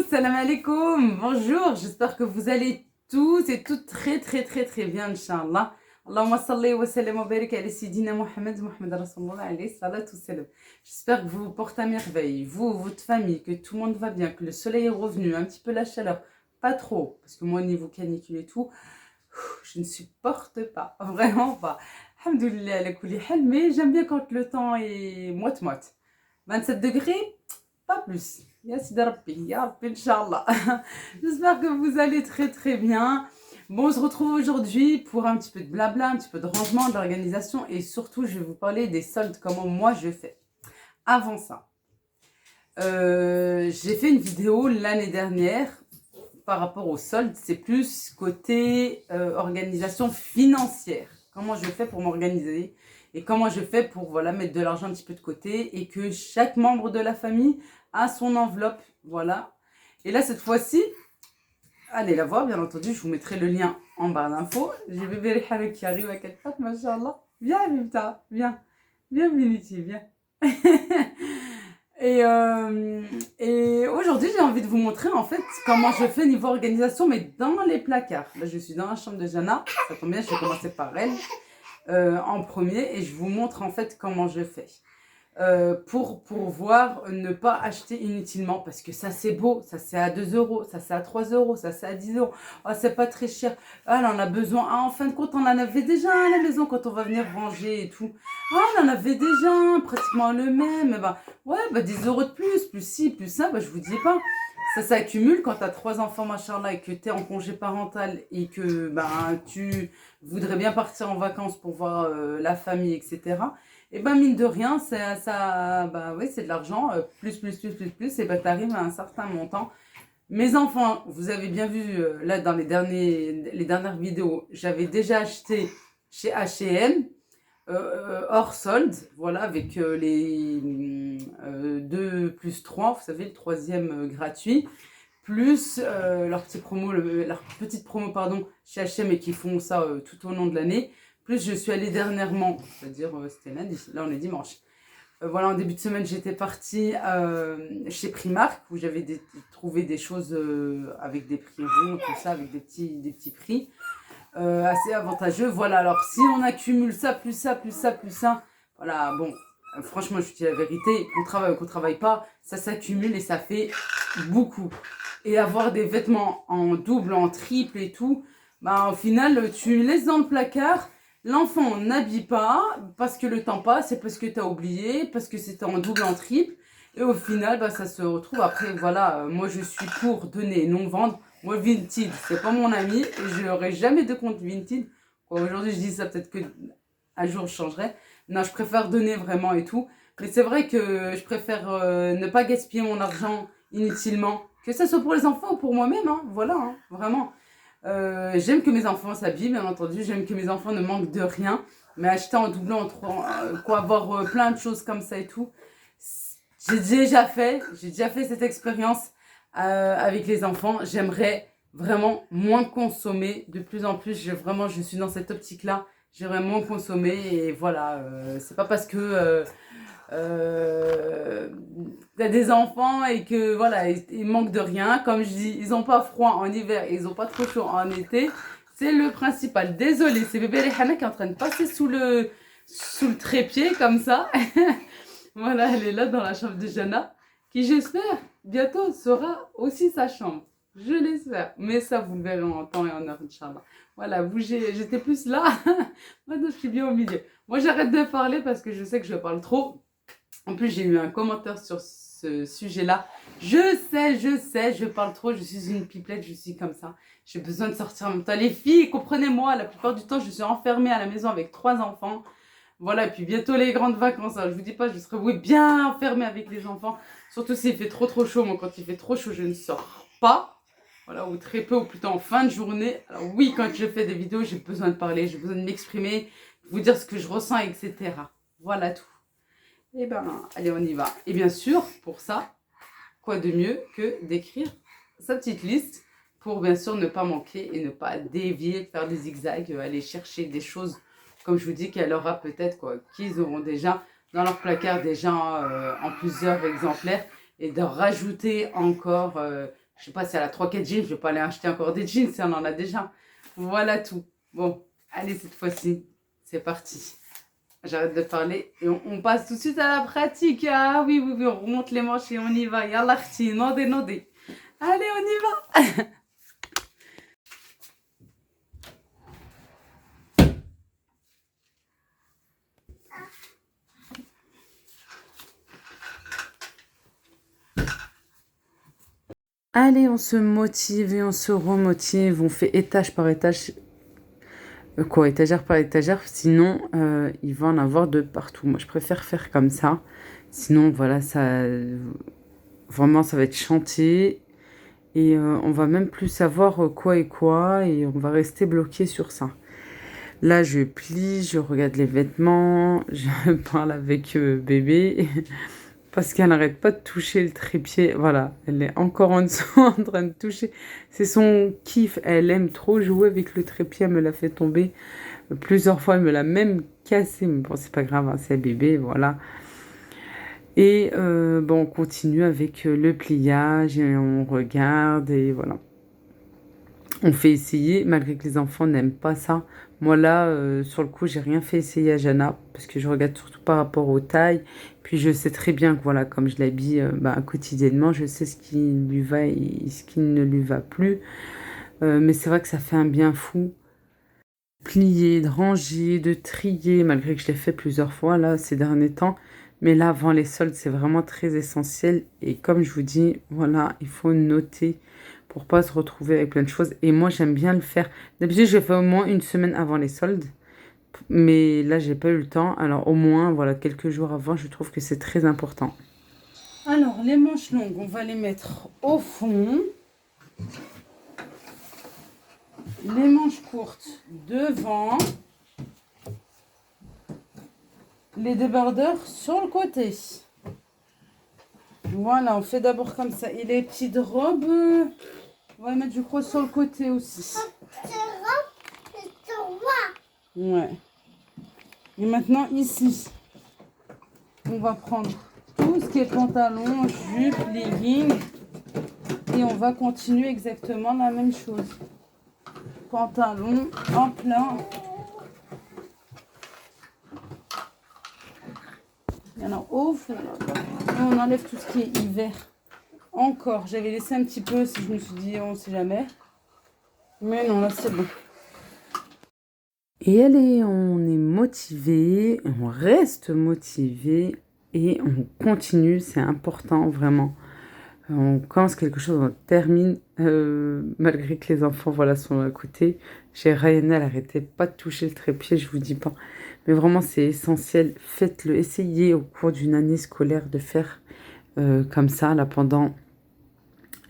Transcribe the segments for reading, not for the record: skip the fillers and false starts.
salam alaikum, bonjour, j'espère que vous allez tous et toutes très bien, Inch'Allah. Allahumma salli wa sallam wa barik ala Sayyidina Muhammad Rasulullah alayhi salatu salam. J'espère que vous vous portez à merveille, vous, votre famille, que tout le monde va bien, que le soleil est revenu, un petit peu la chaleur, pas trop, parce que moi, au niveau canicule et tout, je ne supporte pas, vraiment pas. Alhamdoulilah ala kulli hal, mais j'aime bien quand le temps est moite-moite. 27 degrés, pas plus. Ya Sidi Rabbi, Ya Rabbi, Inch'Allah. J'espère que vous allez très bien. Bon, on se retrouve aujourd'hui pour un petit peu de blabla, un petit peu de rangement, d'organisation et surtout, je vais vous parler des soldes, comment moi je fais. Avant ça, j'ai fait une vidéo l'année dernière par rapport aux soldes. C'est plus côté organisation financière. Comment je fais pour m'organiser et comment je fais pour voilà, mettre de l'argent un petit peu de côté et que chaque membre de la famille a son enveloppe. Voilà. Et là, cette fois-ci, allez la voir, bien entendu. Je vous mettrai le lien en barre d'infos. J'ai bébé Rihanna qui arrive à quelque part, machallah. Viens, Mimta, viens. Viens, Miniti, viens. Et aujourd'hui, j'ai envie de vous montrer en fait comment je fais niveau organisation, mais dans les placards. Là, je suis dans la chambre de Jana. Ça tombe bien, je vais commencer par elle en premier et je vous montre en fait comment je fais. Pour pouvoir ne pas acheter inutilement parce que ça c'est beau, ça c'est à 2 euros, ça c'est à 3 euros, ça c'est à 10 euros, oh, c'est pas très cher, ah, on en a besoin, ah, en fin de compte on en avait déjà à la maison quand on va venir ranger et tout, ah, on en avait déjà pratiquement le même, bah, ouais, bah 10 euros de plus ci, plus ça, bah je vous dis pas, ça s'accumule quand tu as 3 enfants machallah et que tu es en congé parental et que bah, tu voudrais bien partir en vacances pour voir la famille, etc. Et ben mine de rien, bah oui, c'est de l'argent, plus, et ben t'arrives à un certain montant. Mes enfants, vous avez bien vu, là dans les dernières vidéos, j'avais déjà acheté chez H&M, hors solde, voilà, avec les 2 plus 3, vous savez, le troisième gratuit, plus leur petite promo pardon, chez H&M et qui font ça tout au long de l'année. Plus je suis allée dernièrement, c'est-à-dire c'était lundi, là on est dimanche. Voilà, en début de semaine, j'étais partie chez Primark où j'avais trouvé des choses avec des prix ronds, tout ça, avec des petits prix assez avantageux. Voilà, alors si on accumule ça, plus ça, voilà, bon, franchement, je vous dis la vérité, qu'on travaille ou qu'on travaille pas, ça s'accumule et ça fait beaucoup. Et avoir des vêtements en double, en triple et tout, bah au final, tu laisses dans le placard. L'enfant n'habille pas parce que le temps passe et parce que tu as oublié, parce que c'était en double, en triple. Et au final, bah, ça se retrouve. Après, voilà, moi je suis pour donner, non vendre. Moi, Vinted, c'est pas mon ami et je n'aurai jamais de compte Vinted. Aujourd'hui, je dis ça, peut-être qu'un jour je changerai. Non, je préfère donner vraiment et tout. Mais c'est vrai que je préfère ne pas gaspiller mon argent inutilement. Que ce soit pour les enfants ou pour moi-même, hein, voilà, hein, vraiment. J'aime que mes enfants s'habillent, bien entendu. J'aime que mes enfants ne manquent de rien. Mais acheter en doublant, avoir plein de choses comme ça et tout. J'ai déjà fait cette expérience avec les enfants. J'aimerais vraiment moins consommer. De plus en plus, je suis dans cette optique-là. J'aimerais moins consommer. Et voilà, c'est pas parce que t'as des enfants et que voilà, ils manquent de rien. Comme je dis, ils n'ont pas froid en hiver et ils n'ont pas trop chaud en été. C'est le principal. Désolée, c'est bébé Rihanna qui est en train de passer sous le trépied comme ça. Voilà, elle est là dans la chambre de Jana, qui j'espère bientôt sera aussi sa chambre. Je l'espère. Mais ça, vous le verrez en temps et en heure, Inch'Allah. Voilà, j'étais plus là. Maintenant, je suis bien au milieu. Moi, j'arrête de parler parce que je sais que je parle trop. En plus, j'ai eu un commentaire sur ce sujet-là. Je sais, je parle trop, je suis une pipelette, je suis comme ça. J'ai besoin de sortir en même temps. Les filles, comprenez-moi, la plupart du temps, je suis enfermée à la maison avec 3 enfants. Voilà, et puis bientôt les grandes vacances. Alors, je vous dis pas, je serai oui, bien enfermée avec les enfants. Surtout s'il fait trop chaud. Moi, quand il fait trop chaud, je ne sors pas. Voilà, ou très peu, ou plutôt en fin de journée. Alors oui, quand je fais des vidéos, j'ai besoin de parler, j'ai besoin de m'exprimer, de vous dire ce que je ressens, etc. Voilà tout. Et ben, allez, on y va. Et bien sûr, pour ça, quoi de mieux que d'écrire sa petite liste pour bien sûr ne pas manquer et ne pas dévier, faire des zigzags, aller chercher des choses, comme je vous dis, qu'elle aura peut-être, qu'ils auront déjà dans leur placard, déjà en plusieurs exemplaires, et de rajouter encore Je sais pas si elle a 3-4 jeans, je vais pas aller acheter encore des jeans si on en a déjà. Voilà tout. Bon, allez, cette fois-ci, c'est parti. J'arrête de parler et on passe tout de suite à la pratique. Ah oui, oui, oui, on remonte les manches et on y va. Yallah, khti, nodé, nodé. Allez, on y va. Allez, on se motive et on se remotive. On fait étage par étage. Quoi, étagère par étagère. Sinon, il va en avoir de partout. Moi, je préfère faire comme ça. Sinon, voilà, ça... Vraiment, ça va être chanté. Et on va même plus savoir quoi est quoi. Et on va rester bloqué sur ça. Là, je plie, je regarde les vêtements. Je parle avec bébé. Parce qu'elle n'arrête pas de toucher le trépied. Voilà, elle est encore en dessous en train de toucher. C'est son kiff. Elle aime trop jouer avec le trépied. Elle me l'a fait tomber plusieurs fois. Elle me l'a même cassé. Mais bon, c'est pas grave, hein, c'est bébé, voilà. Et bon, on continue avec le pliage et on regarde et voilà. On fait essayer, malgré que les enfants n'aiment pas ça. Moi là, sur le coup, j'ai rien fait essayer à Jana, parce que je regarde surtout par rapport aux tailles. Puis je sais très bien que voilà, comme je l'habille quotidiennement, je sais ce qui lui va et ce qui ne lui va plus. Mais c'est vrai que ça fait un bien fou. Plier, de ranger, de trier, malgré que je l'ai fait plusieurs fois là ces derniers temps. Mais là, avant les soldes, c'est vraiment très essentiel. Et comme je vous dis, voilà, il faut noter pour pas se retrouver avec plein de choses. Et moi, j'aime bien le faire. D'habitude, je le fais au moins une semaine avant les soldes. Mais là, j'ai pas eu le temps. Alors, au moins, voilà, quelques jours avant, je trouve que c'est très important. Alors, les manches longues, on va les mettre au fond. Les manches courtes devant. Les débardeurs sur le côté. Voilà, on fait d'abord comme ça. Et les petites robes, on va les mettre, je crois, sur le côté aussi. Ouais. Et maintenant, ici, on va prendre tout ce qui est pantalon, jupe, legging. Et on va continuer exactement la même chose. Pantalon en plein. Il y en a au fond là-bas. On enlève tout ce qui est hiver. Encore, j'avais laissé un petit peu si je me suis dit on sait jamais. Mais non, là c'est bon. Et allez, on est motivé, on reste motivé et on continue, c'est important vraiment. On commence quelque chose, on termine, malgré que les enfants voilà, sont à côté. J'ai Ryan, elle arrêtait pas de toucher le trépied, je vous dis pas. Mais vraiment, c'est essentiel. Faites-le, essayez au cours d'une année scolaire de faire comme ça, là, pendant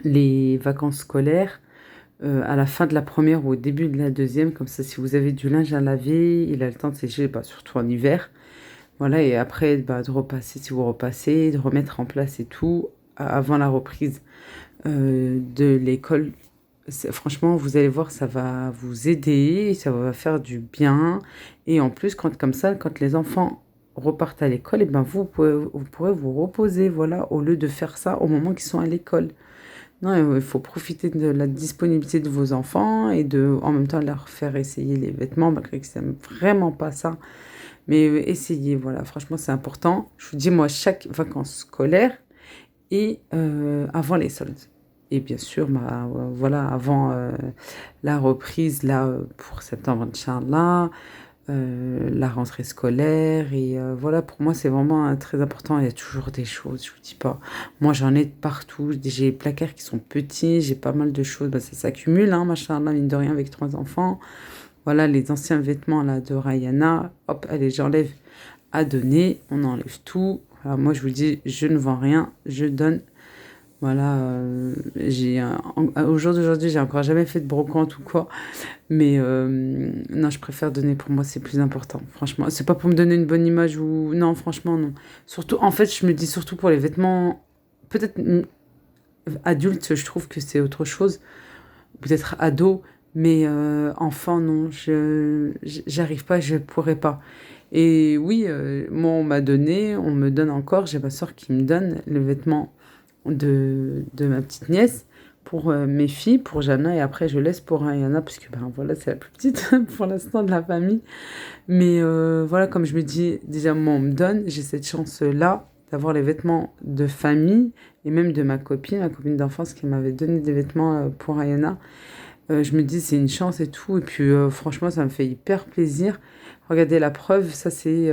les vacances scolaires. À la fin de la première ou au début de la deuxième, comme ça, si vous avez du linge à laver, il a le temps de sécher, surtout en hiver. Voilà, et après, de repasser, si vous repassez, de remettre en place et tout, avant la reprise de l'école. Franchement, vous allez voir, ça va vous aider, ça va faire du bien. Et en plus, comme ça, quand les enfants repartent à l'école, et vous pourrez vous reposer, voilà, au lieu de faire ça au moment qu'ils sont à l'école. Non, il faut profiter de la disponibilité de vos enfants et en même temps leur faire essayer les vêtements, malgré que c'est vraiment pas ça. Mais essayez, voilà, franchement, c'est important. Je vous dis, moi, chaque vacances scolaires et avant les soldes. Et bien sûr, voilà, avant la reprise, là, pour septembre, Inch'Allah, la rentrée scolaire. Et voilà, pour moi, c'est vraiment très important. Il y a toujours des choses, je vous dis pas. Moi, j'en ai de partout. J'ai des placards qui sont petits, j'ai pas mal de choses. Ça s'accumule, hein, machallah, mine de rien, avec 3 enfants. Voilà, les anciens vêtements là, de Rayana. Hop, allez, j'enlève à donner. On enlève tout. Alors, moi, je vous dis, je ne vends rien, je donne. Voilà, au jour d'aujourd'hui, j'ai encore jamais fait de brocante ou quoi. Mais non, je préfère donner. Pour moi, c'est plus important. Franchement, c'est pas pour me donner une bonne image ou... Non, franchement, non. Surtout, en fait, je me dis surtout pour les vêtements... Peut-être adultes, je trouve que c'est autre chose. Peut-être ado. Mais enfant, non. J'arrive pas, je pourrais pas. Et oui, moi, on m'a donné, on me donne encore. J'ai ma soeur qui me donne le vêtement de ma petite nièce. pour mes filles, pour Jana, et après je laisse pour Ayana, parce que ben voilà, c'est la plus petite pour l'instant de la famille. Mais voilà, comme je me dis, déjà moi on me donne, j'ai cette chance-là d'avoir les vêtements de famille, et même de ma copine d'enfance qui m'avait donné des vêtements pour Ayana. Je me dis c'est une chance et tout, et puis franchement ça me fait hyper plaisir. Regardez la preuve, ça c'est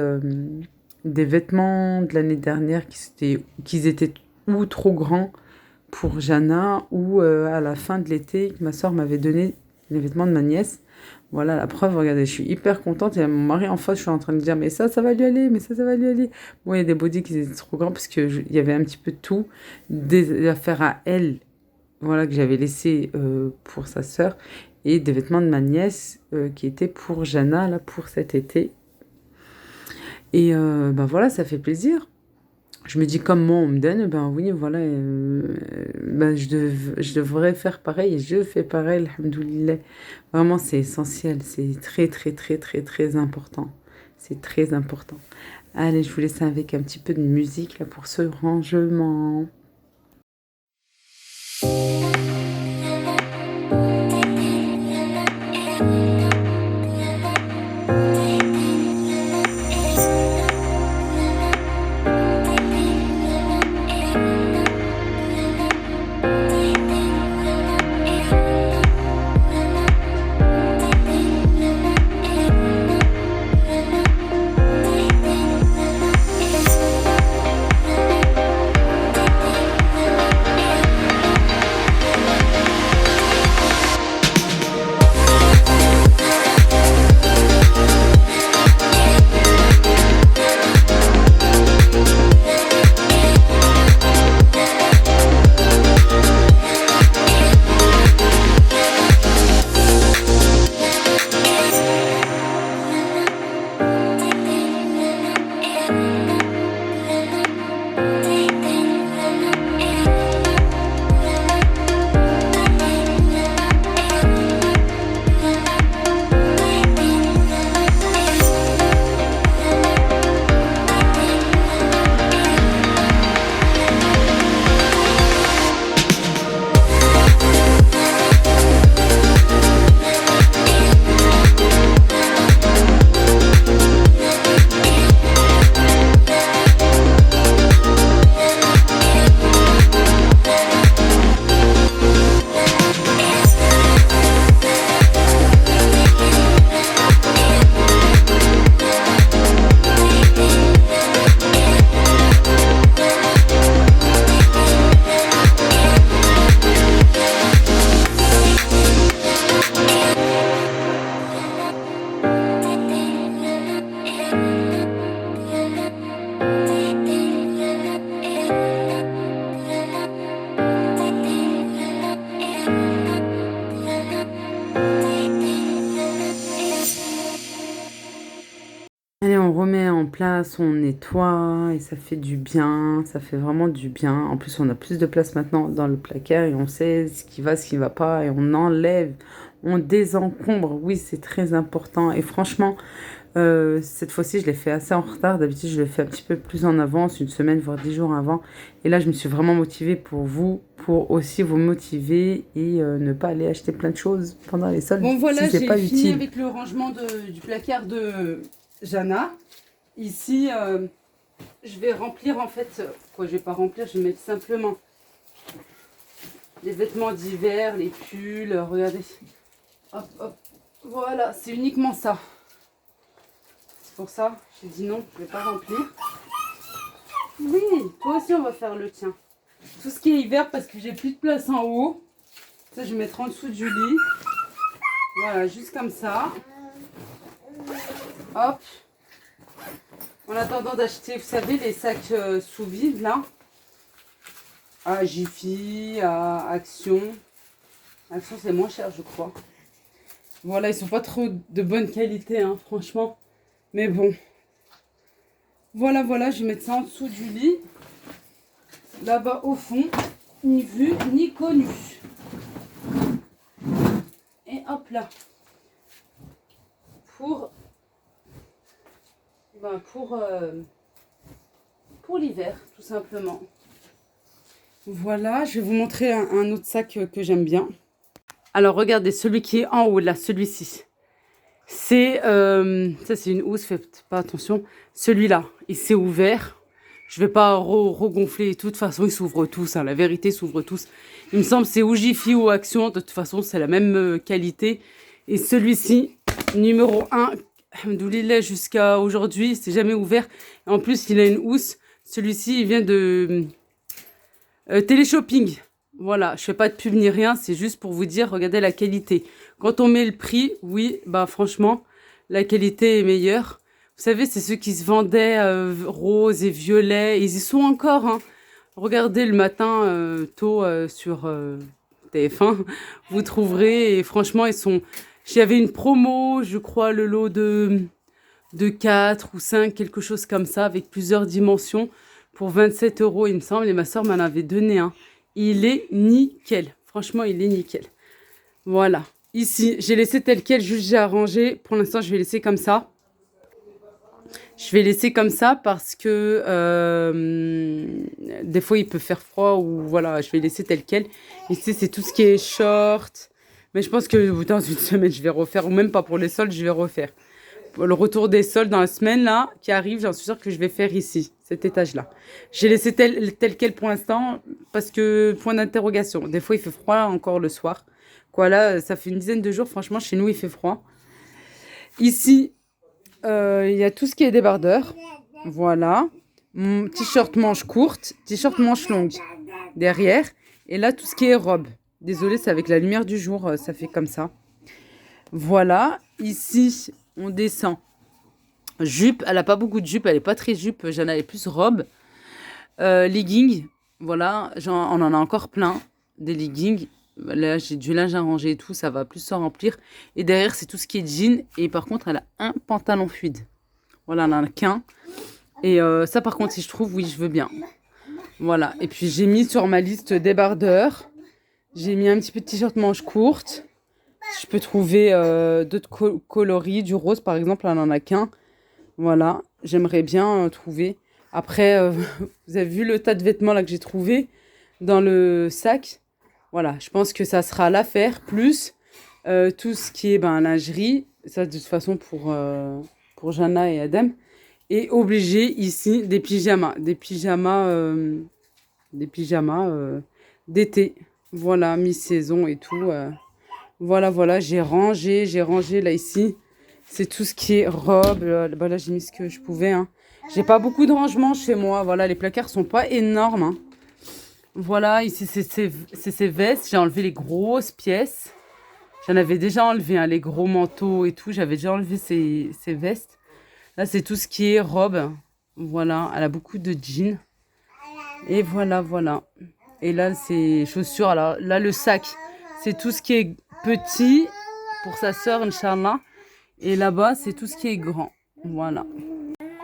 des vêtements de l'année dernière qui étaient ou trop grands pour Jana, ou à la fin de l'été, ma soeur m'avait donné les vêtements de ma nièce. Voilà la preuve, regardez, je suis hyper contente. Et mon mari en face, je suis en train de dire, mais ça va lui aller, mais ça va lui aller. Bon, il y a des bodys qui étaient trop grands parce qu'il y avait un petit peu de tout, des affaires à elle, voilà, que j'avais laissé pour sa soeur, et des vêtements de ma nièce qui étaient pour Jana, là, pour cet été. Et ben voilà, ça fait plaisir. Je me dis, comme moi, on me donne, ben oui, voilà, ben je devrais faire pareil, et je fais pareil, alhamdoulilah. Vraiment, c'est essentiel, c'est très, très, très, très, très important. C'est très important. Allez, je vous laisse avec un petit peu de musique là, pour ce rangement. Allez, on remet en place, on nettoie et ça fait du bien, ça fait vraiment du bien. En plus, on a plus de place maintenant dans le placard et on sait ce qui va pas, et on enlève, on désencombre. Oui, c'est très important. Et franchement, cette fois-ci, je l'ai fait assez en retard. D'habitude, je le fais un petit peu plus en avance, une semaine, voire 10 jours avant. Et là, je me suis vraiment motivée pour vous, pour aussi vous motiver et ne pas aller acheter plein de choses pendant les soldes Bon voilà, si c'est j'ai pas fini utile. avec le rangement du placard de Jana. Ici, je vais remplir en fait, quoi je vais pas remplir, je vais mettre simplement les vêtements d'hiver, les pulls, regardez. Hop, hop, voilà, c'est uniquement ça. C'est pour ça, j'ai dit non, je vais pas remplir. Oui, toi aussi on va faire le tien. Tout ce qui est hiver parce que j'ai plus de place en haut. Ça, je vais mettre en dessous du lit. Voilà, juste comme ça. Hop. En attendant d'acheter, vous savez, les sacs sous vide là. À Jiffy, à Action. Action, c'est moins cher, je crois. Voilà, ils sont pas trop de bonne qualité, hein, franchement. Mais bon. Voilà, voilà, je vais mettre ça en dessous du lit. Là-bas, au fond. Ni vu, ni connu. Et hop là. Pour l'hiver, tout simplement. Voilà, je vais vous montrer un autre sac que j'aime bien. Alors, regardez, celui qui est en haut, là, celui-ci. Ça, c'est une housse, faites pas attention. Celui-là, il s'est ouvert. Je vais pas regonfler et tout. De toute façon, ils s'ouvrent tous. Hein. La vérité, ils s'ouvrent tous. Il me semble que c'est ou Jiffy ou Action. De toute façon, c'est la même qualité. Et celui-ci, numéro 1, d'où il est jusqu'à aujourd'hui, il s'est jamais ouvert. Et en plus, il a une housse. Celui-ci, il vient de Téléshopping. Voilà, je fais pas de pub ni rien, c'est juste pour vous dire, regardez la qualité. Quand on met le prix, oui, bah franchement, la qualité est meilleure. Vous savez, c'est ceux qui se vendaient rose et violet, ils y sont encore. Hein. Regardez le matin tôt sur TF1, vous trouverez, et franchement, ils sont... J'avais une promo, je crois, le lot de 4 ou 5, quelque chose comme ça, avec plusieurs dimensions, pour 27 euros, il me semble, et ma soeur m'en avait donné un. Il est nickel. Franchement, il est nickel. Voilà. Ici, j'ai laissé tel quel, juste j'ai arrangé. Pour l'instant, je vais laisser comme ça. Je vais laisser comme ça parce que des fois, il peut faire froid ou voilà, je vais laisser tel quel. Ici, c'est tout ce qui est short. Mais je pense que dans une semaine, je vais refaire. Ou même pas pour les soldes, je vais refaire. Pour le retour des soldes dans la semaine là qui arrive, j'en suis sûre que je vais faire ici, cet étage-là. J'ai laissé tel quel pour l'instant parce que point d'interrogation. Des fois, il fait froid encore le soir. Quoi là, ça fait une dizaine de jours, franchement, chez nous, il fait froid. Ici, il y a tout ce qui est débardeur. Voilà. T-shirt manche courte, t-shirt manche longue derrière. Et là, tout ce qui est robe. Désolée, c'est avec la lumière du jour, ça fait comme ça. Voilà. Ici, on descend. Jupe, elle a pas beaucoup de jupe, elle est pas très jupe, j'en avais plus robe. Leggings, voilà, on en a encore plein, des leggings. Là, j'ai du linge à ranger et tout, ça va plus s'en remplir. Et derrière, c'est tout ce qui est jean. Et par contre, elle a un pantalon fluide. Voilà, elle en a qu'un. Et ça, par contre, si je trouve, oui, je veux bien. Voilà. Et puis, j'ai mis sur ma liste débardeurs. J'ai mis un petit peu de t-shirt manche courte. Je peux trouver d'autres coloris. Du rose, par exemple, elle n'en a qu'un. Voilà. J'aimerais bien trouver. Après, vous avez vu le tas de vêtements là que j'ai trouvé dans le sac. Voilà, je pense que ça sera l'affaire, plus tout ce qui est lingerie, ça de toute façon pour Jana et Adem. Et obligé ici des pyjamas d'été. Voilà, mi-saison et tout. Voilà, j'ai rangé là ici. C'est tout ce qui est robe. Là, j'ai mis ce que je pouvais. Hein. J'ai pas beaucoup de rangement chez moi. Voilà, les placards sont pas énormes. Hein. Voilà, ici, c'est ces vestes. J'ai enlevé les grosses pièces. J'en avais déjà enlevé, hein, les gros manteaux et tout. J'avais déjà enlevé ces vestes. Là, c'est tout ce qui est robe. Voilà, elle a beaucoup de jeans. Et voilà. Et là, c'est chaussures. Alors là, le sac, c'est tout ce qui est petit pour sa sœur, Inch'Allah. Et là-bas, c'est tout ce qui est grand. Voilà.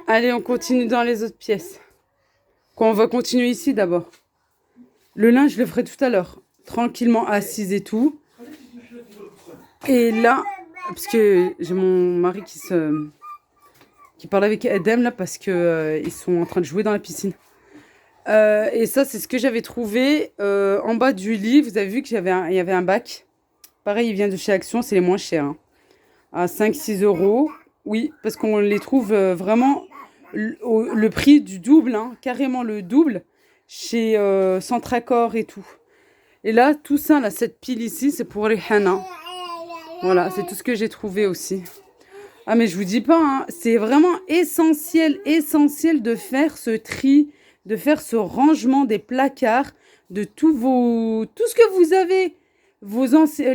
Allez, on continue dans les autres pièces. On va continuer ici d'abord. Le linge, je le ferai tout à l'heure. Tranquillement assise et tout. Et là, parce que j'ai mon mari qui parle avec Edem là parce que ils sont en train de jouer dans la piscine. Et ça, c'est ce que j'avais trouvé en bas du lit. Vous avez vu qu'il y avait un bac. Pareil, il vient de chez Action, c'est les moins chers. Hein. À 5-6 euros. Oui, parce qu'on les trouve vraiment le prix du double, hein, carrément le double, chez Centracor et tout. Et là, tout ça, là, cette pile ici, c'est pour les Hana. Voilà, c'est tout ce que j'ai trouvé aussi. Ah, mais je vous dis pas, hein, c'est vraiment essentiel de faire ce tri, de faire ce rangement des placards, de tout ce que vous avez.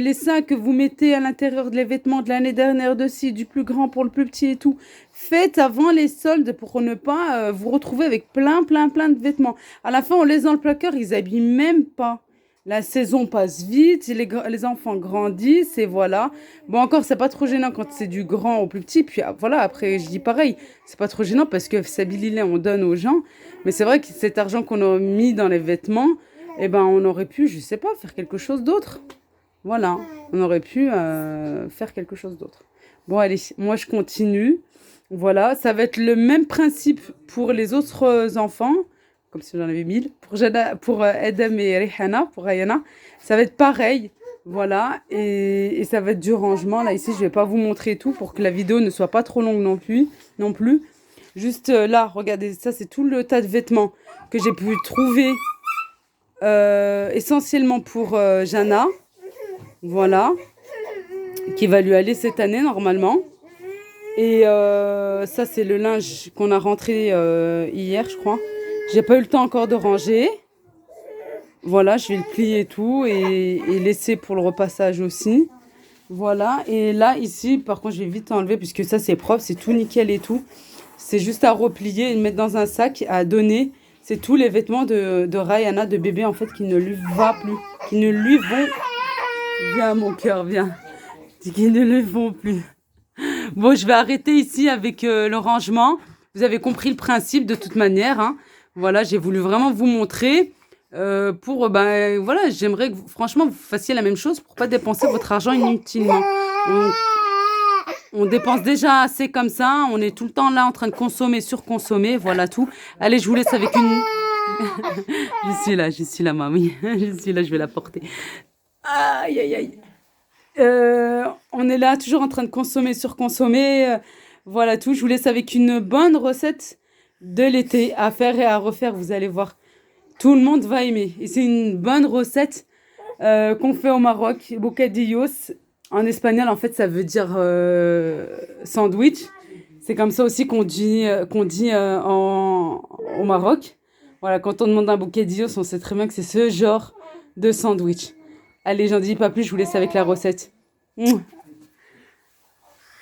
Les sacs que vous mettez à l'intérieur des vêtements de l'année dernière dessus, du plus grand pour le plus petit et tout. Faites avant les soldes pour ne pas vous retrouver avec plein de vêtements. À la fin, on laisse dans le placard, ils habillent même pas. La saison passe vite, les enfants grandissent et voilà. Bon, encore, c'est pas trop gênant quand c'est du grand au plus petit. Puis voilà, après, je dis pareil, c'est pas trop gênant parce que Sabilillah, on donne aux gens. Mais c'est vrai que cet argent qu'on a mis dans les vêtements, eh ben, on aurait pu, je sais pas, faire quelque chose d'autre. Voilà, on aurait pu faire quelque chose d'autre. Bon, allez, moi, je continue. Voilà, ça va être le même principe pour les autres enfants comme si j'en avais 1000. Pour Edem et Rihana, pour Ayana, ça va être pareil. Voilà, et ça va être du rangement. Là, ici, je vais pas vous montrer tout pour que la vidéo ne soit pas trop longue non plus. Non plus. Juste là, regardez, ça, c'est tout le tas de vêtements que j'ai pu trouver essentiellement pour Jana. Voilà, qui va lui aller cette année normalement. Et ça, c'est le linge qu'on a rentré hier, je crois. J'ai pas eu le temps encore de ranger. Voilà, je vais le plier et tout et laisser pour le repassage aussi. Voilà, et là, ici, par contre, je vais vite enlever puisque ça, c'est propre, c'est tout nickel et tout. C'est juste à replier et le mettre dans un sac, à donner. C'est tous les vêtements de Rayana, de bébé, en fait, qui ne lui va plus, qui ne lui vont... Viens, mon cœur, viens. Qui ne lui vont plus. Bon, je vais arrêter ici avec le rangement. Vous avez compris le principe de toute manière. Hein. Voilà, j'ai voulu vraiment vous montrer. Voilà, j'aimerais que franchement vous fassiez la même chose pour pas dépenser votre argent inutilement. On dépense déjà assez comme ça. On est tout le temps là en train de consommer, surconsommer. Voilà tout. Allez, je vous laisse avec une... je suis là, mamie. Je suis là, je vais la porter. Aïe, aïe, aïe. On est là toujours en train de consommer, surconsommer. Voilà tout. Je vous laisse avec une bonne recette de l'été à faire et à refaire. Vous allez voir. Tout le monde va aimer. Et c'est une bonne recette qu'on fait au Maroc. Bocadillos. En espagnol, en fait, ça veut dire sandwich. C'est comme ça aussi qu'on dit au Maroc. Voilà, quand on demande un bocadillos, on sait très bien que c'est ce genre de sandwich. Allez, j'en dis pas plus, je vous laisse avec la recette.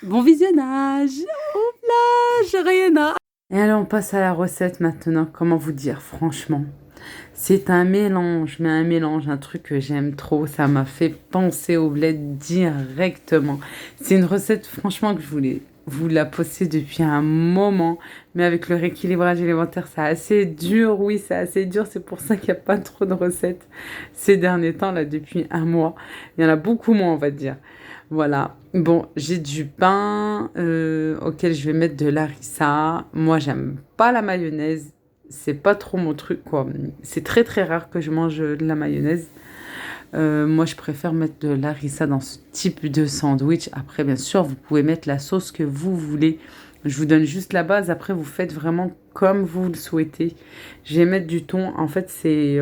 Bon visionnage. Hop là, Rayana. Et allez, on passe à la recette maintenant. Comment vous dire, franchement. C'est un mélange, un truc que j'aime trop. Ça m'a fait penser au bled directement. C'est une recette, franchement, que je voulais vous la poster depuis un moment. Mais avec le rééquilibrage alimentaire, c'est assez dur. Oui, c'est assez dur. C'est pour ça qu'il n'y a pas trop de recettes ces derniers temps, là, depuis un mois. Il y en a beaucoup moins, on va dire. Voilà. Bon, j'ai du pain auquel je vais mettre de l'harissa. Moi, j'aime pas la mayonnaise. C'est pas trop mon truc, quoi. C'est très, très rare que je mange de la mayonnaise. Moi, je préfère mettre de l'harissa dans ce type de sandwich. Après, bien sûr, vous pouvez mettre la sauce que vous voulez. Je vous donne juste la base. Après, vous faites vraiment comme vous le souhaitez. Je vais mettre du thon. En fait, c'est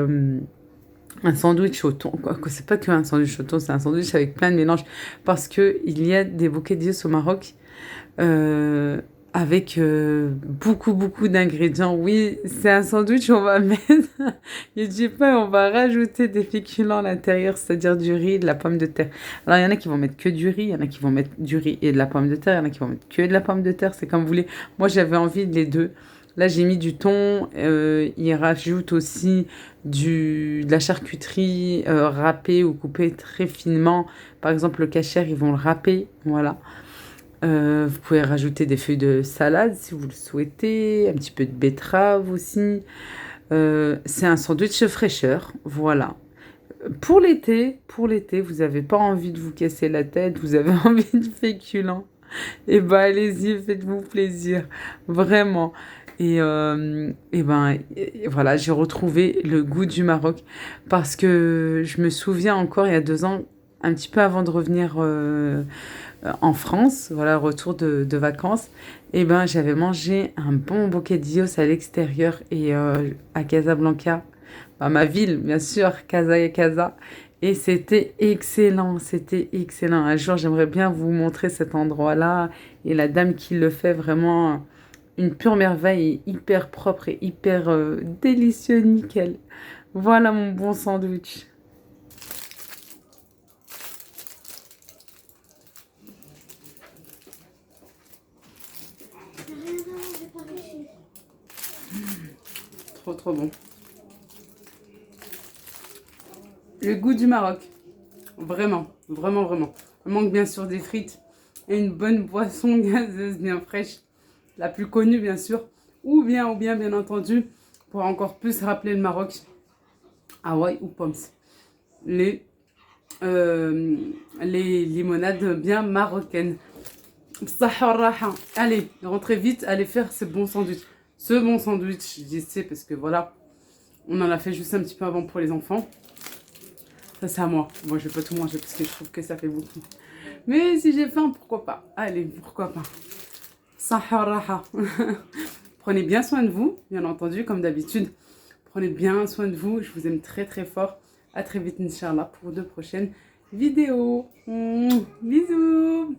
un sandwich au thon. C'est pas qu'un sandwich au thon, c'est un sandwich avec plein de mélanges. Parce qu'il y a des bocadillos au Maroc avec beaucoup d'ingrédients. Oui, c'est un sandwich, on va mettre, je dis pas, on va rajouter des féculents à l'intérieur, c'est-à-dire du riz, de la pomme de terre. Alors, il y en a qui vont mettre que du riz, il y en a qui vont mettre du riz et de la pomme de terre, il y en a qui vont mettre que de la pomme de terre, c'est comme vous voulez. Moi, j'avais envie de les deux. Là, j'ai mis du thon, il rajoute aussi de la charcuterie râpée ou coupée très finement. Par exemple, le kasher, ils vont le râper, voilà. Vous pouvez rajouter des feuilles de salade si vous le souhaitez, un petit peu de betterave aussi. C'est un sandwich fraîcheur, voilà. Pour l'été, vous n'avez pas envie de vous casser la tête, vous avez envie de féculents, et ben allez-y, faites-vous plaisir, vraiment. Voilà, j'ai retrouvé le goût du Maroc parce que je me souviens encore il y a 2 ans, un petit peu avant de revenir en France, voilà, retour de vacances, et ben j'avais mangé un bon bocadillos à l'extérieur et à Casablanca, ma ville bien sûr, Casa, et c'était excellent, c'était excellent. Un jour j'aimerais bien vous montrer cet endroit-là et la dame qui le fait, vraiment une pure merveille, et hyper propre et hyper délicieux, nickel. Voilà mon bon sandwich. Trop bon. Le goût du Maroc. Vraiment. Il manque bien sûr des frites et une bonne boisson gazeuse bien fraîche. La plus connue bien sûr. Ou bien entendu, pour encore plus rappeler le Maroc, Hawaï ou Poms. Les limonades bien marocaines. Allez, rentrez vite, allez faire ce bon sandwich. Je dis c'est parce que voilà, On en a fait juste un petit peu avant pour les enfants. Ça, c'est à moi. Moi, je vais pas tout manger parce que je trouve que ça fait beaucoup. Mais si j'ai faim, pourquoi pas? Allez, pourquoi pas? Saharaha. Prenez bien soin de vous, bien entendu, comme d'habitude. Prenez bien soin de vous. Je vous aime très très fort. À très vite, Inch'Allah, pour de prochaines vidéos. Bisous.